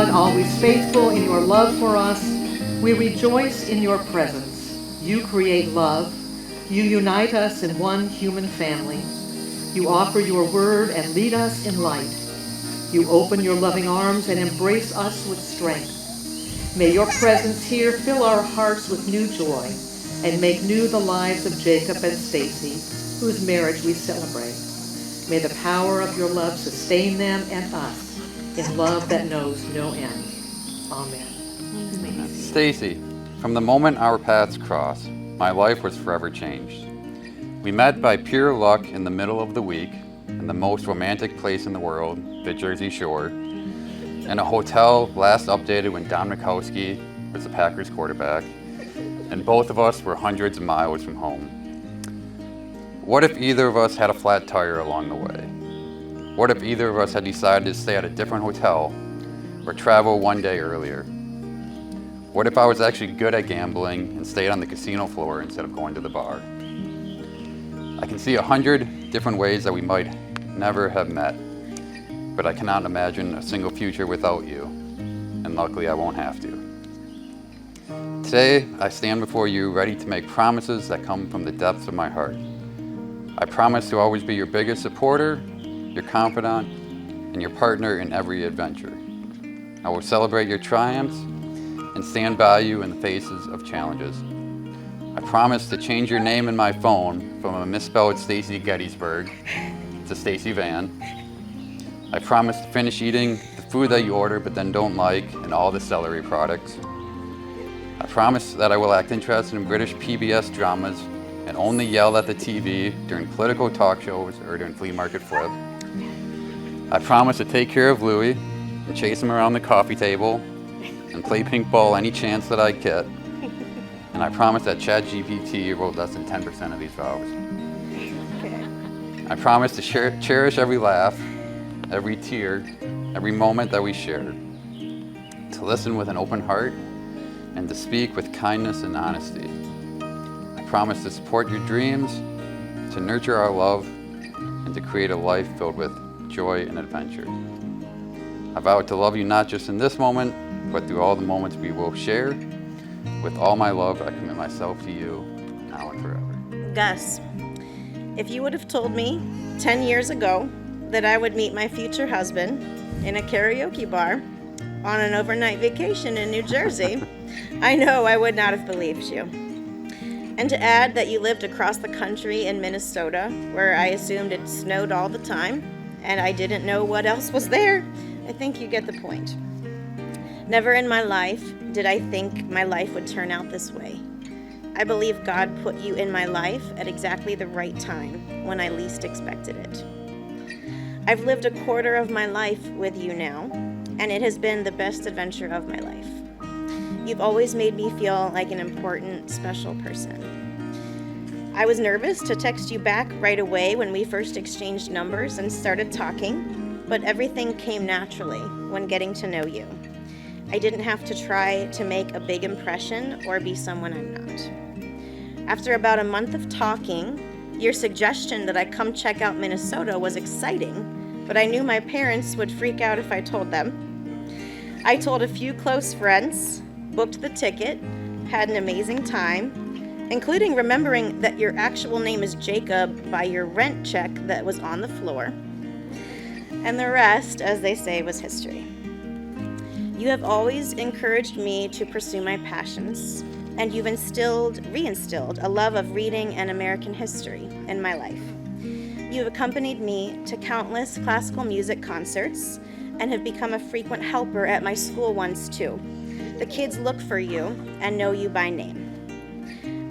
God, always faithful in your love for us, we rejoice in your presence. You create love. You unite us in one human family. You offer your word and lead us in light. You open your loving arms and embrace us with strength. May your presence here fill our hearts with new joy and make new the lives of Jacob and Stacey, whose marriage we celebrate. May the power of your love sustain them and us in love that knows no end. Amen. Stacey, from the moment our paths crossed, my life was forever changed. We met by pure luck in the middle of the week in the most romantic place in the world, the Jersey Shore, in a hotel last updated when Don Mikowski was the Packers quarterback, and both of us were hundreds of miles from home. What if either of us had a flat tire along the way? What if either of us had decided to stay at a different hotel or travel one day earlier? What if I was actually good at gambling and stayed on the casino floor instead of going to the bar? I can see 100 different ways that we might never have met, but I cannot imagine a single future without you, and luckily I won't have to. Today, I stand before you ready to make promises that come from the depths of my heart. I promise to always be your biggest supporter, your confidant, and your partner in every adventure. I will celebrate your triumphs and stand by you in the faces of challenges. I promise to change your name in my phone from a misspelled Stacey Gettysburg to Stacey Van. I promise to finish eating the food that you order but then don't like and all the celery products. I promise that I will act interested in British PBS dramas and only yell at the TV during political talk shows or during flea market flip. I promise to take care of Louie and chase him around the coffee table and play pink ball any chance that I get. And I promise that ChatGPT wrote less than 10% of these vows. I promise to cherish every laugh, every tear, every moment that we shared, to listen with an open heart, and to speak with kindness and honesty. I promise to support your dreams, to nurture our love, and to create a life filled with joy and adventure. I vow to love you not just in this moment, but through all the moments we will share. With all my love, I commit myself to you, now and forever. Gus, if you would have told me 10 years ago that I would meet my future husband in a karaoke bar on an overnight vacation in New Jersey, I know I would not have believed you. And to add that you lived across the country in Minnesota, where I assumed it snowed all the time, and I didn't know what else was there, I think you get the point. Never in my life did I think my life would turn out this way. I believe God put you in my life at exactly the right time, when I least expected it. I've lived a quarter of my life with you now, and it has been the best adventure of my life. You've always made me feel like an important, special person. I was nervous to text you back right away when we first exchanged numbers and started talking, but everything came naturally when getting to know you. I didn't have to try to make a big impression or be someone I'm not. After about a month of talking, your suggestion that I come check out Minnesota was exciting, but I knew my parents would freak out if I told them. I told a few close friends, booked the ticket, had an amazing time, including remembering that your actual name is Jacob by your rent check that was on the floor. And the rest, as they say, was history. You have always encouraged me to pursue my passions, and you've reinstilled a love of reading and American history in my life. You have accompanied me to countless classical music concerts and have become a frequent helper at my school once too. The kids look for you and know you by name.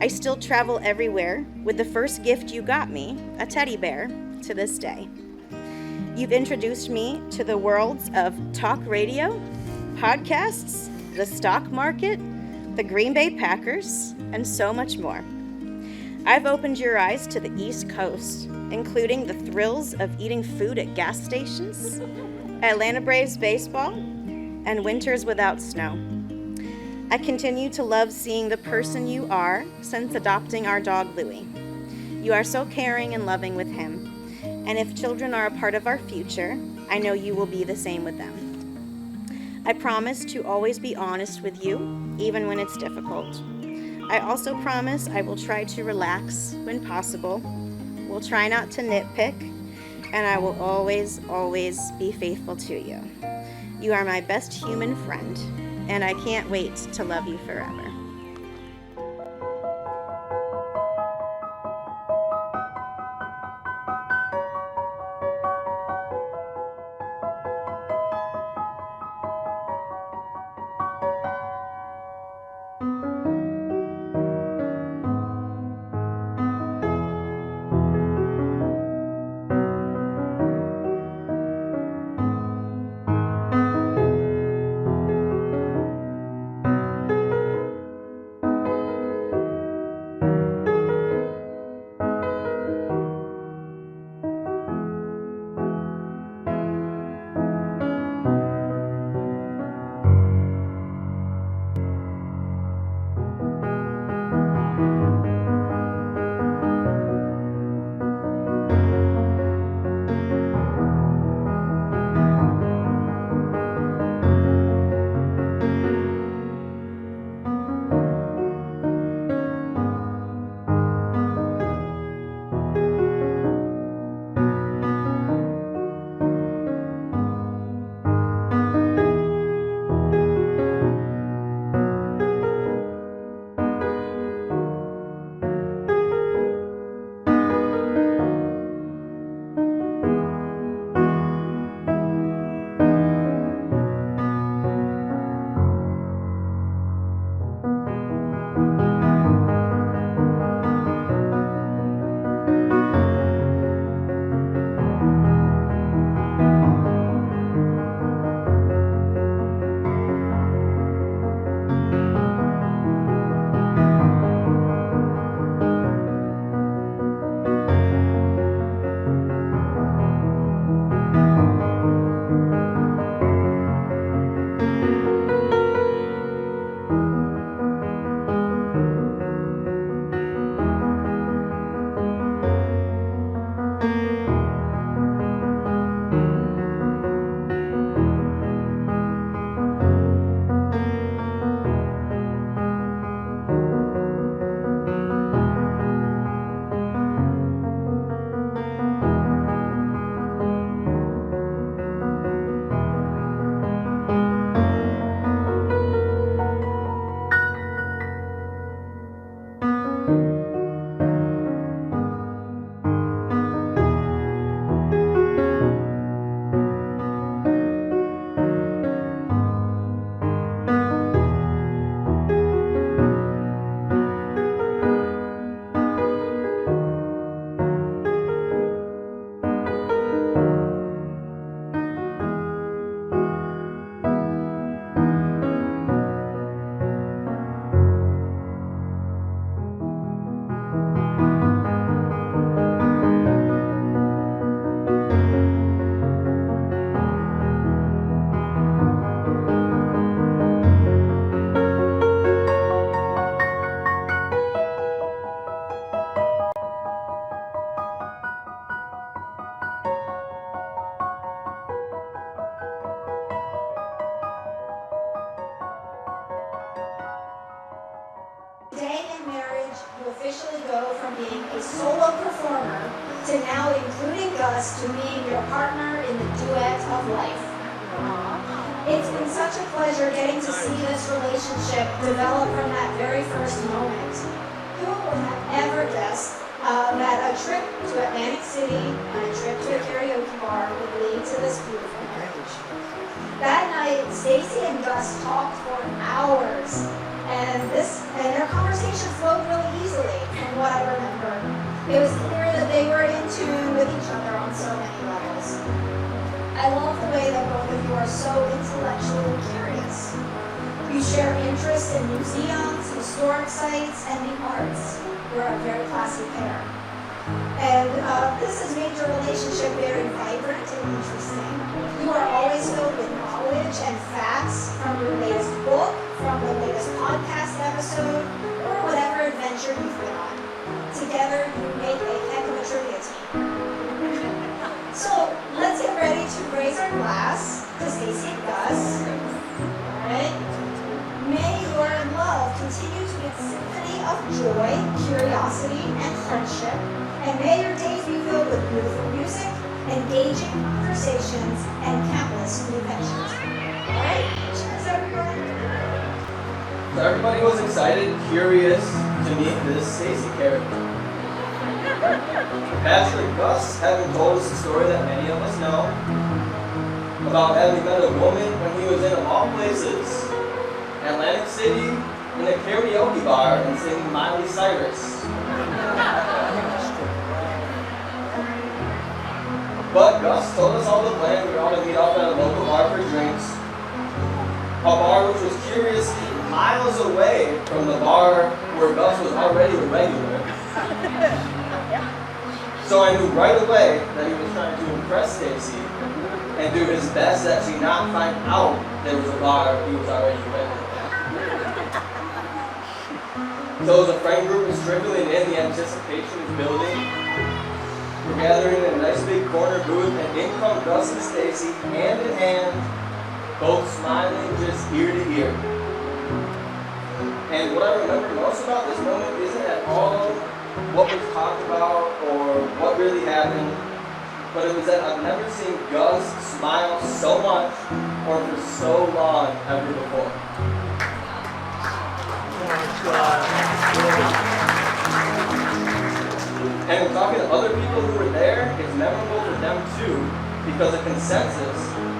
I still travel everywhere with the first gift you got me, a teddy bear, to this day. You've introduced me to the worlds of talk radio, podcasts, the stock market, the Green Bay Packers, and so much more. I've opened your eyes to the East Coast, including the thrills of eating food at gas stations, Atlanta Braves baseball, and winters without snow. I continue to love seeing the person you are since adopting our dog Louie. You are so caring and loving with him, and if children are a part of our future, I know you will be the same with them. I promise to always be honest with you, even when it's difficult. I also promise I will try to relax when possible, will try not to nitpick, and I will always, always be faithful to you. You are my best human friend, and I can't wait to love you forever. Today in marriage, you officially go from being a solo performer to now including Gus to being your partner in the duet of life. It's been such a pleasure getting to see this relationship develop from that very first moment. Who would have ever guessed that a trip to Atlantic City and a trip to a karaoke bar would lead to this beautiful marriage? That night, Stacey and Gus talked for hours. And their conversation flowed really easily from what I remember. It was clear that they were in tune with each other on so many levels. I love the way that both of you are so intellectually curious. You share interests in museums, historic sites, and the arts. You're a very classy pair. And this has made your relationship very vibrant and interesting. You are always filled with knowledge and facts from your latest book, from the latest podcast episode, or whatever adventure you've been on. Together, you make a heck of a trivia team. So, let's get ready to raise our glass to Stacey and Gus. of joy, curiosity, and friendship. And may your days be filled with beautiful music, engaging conversations, and countless new adventures. All right, cheers, everyone. So everybody was excited, curious to meet this Stacey character. Pastor Gus having told us a story that many of us know about having met a woman when he was in, of all places, Atlantic City, in a karaoke bar and singing Miley Cyrus. But Gus told us all the plan. We were all to meet up at a local bar for drinks. A bar which was curiously miles away from the bar where Gus was already a regular. So I knew right away that he was trying to impress Stacey and do his best that she not find out there was a bar he was already a regular. So as the friend group was trickling in, the anticipation is building. We're gathering in a nice big corner booth, and in come Gus and Stacey, hand in hand, both smiling just ear to ear. And what I remember most about this moment isn't at all what was talked about or what really happened, but it was that I've never seen Gus smile so much or for so long ever before. And in talking to other people who were there, it's memorable for them too, because the consensus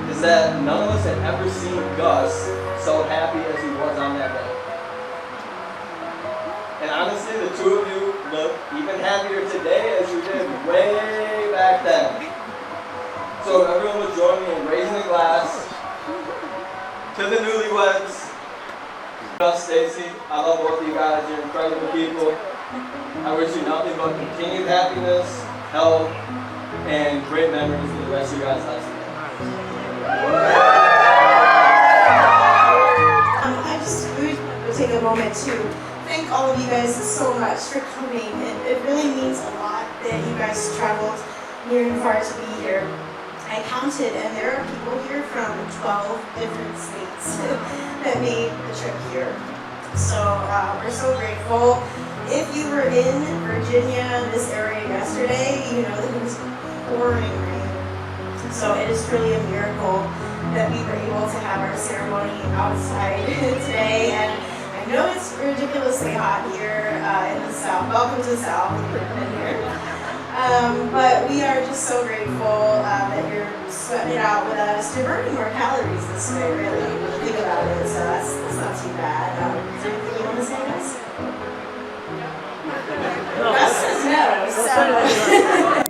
is that none of us had ever seen Gus so happy as he was on that day. And honestly, the two of you look even happier today as you did way back then. So everyone would join me in raising a glass to the newlyweds. Gus, Stacey, I love both of you guys. You're incredible people. I wish you nothing but continued happiness, health, and great memories for the rest of your guys' lives. I just would take a moment to thank all of you guys so much for coming. It really means a lot that you guys traveled near and far to be here. I counted, and there are people here from 12 different states that made the trip here. So we're so grateful. If you were in Virginia, this area yesterday, you know that it was pouring rain. So it is truly a miracle that we were able to have our ceremony outside today. And I know it's ridiculously hot here in the South. Welcome to the South, if you've been here. But we are just so grateful that you're sweating it out with us. You're burning more calories this way, really, when you think about it. So that's not too bad. Is there anything you want to say, guys? Gus says no, so.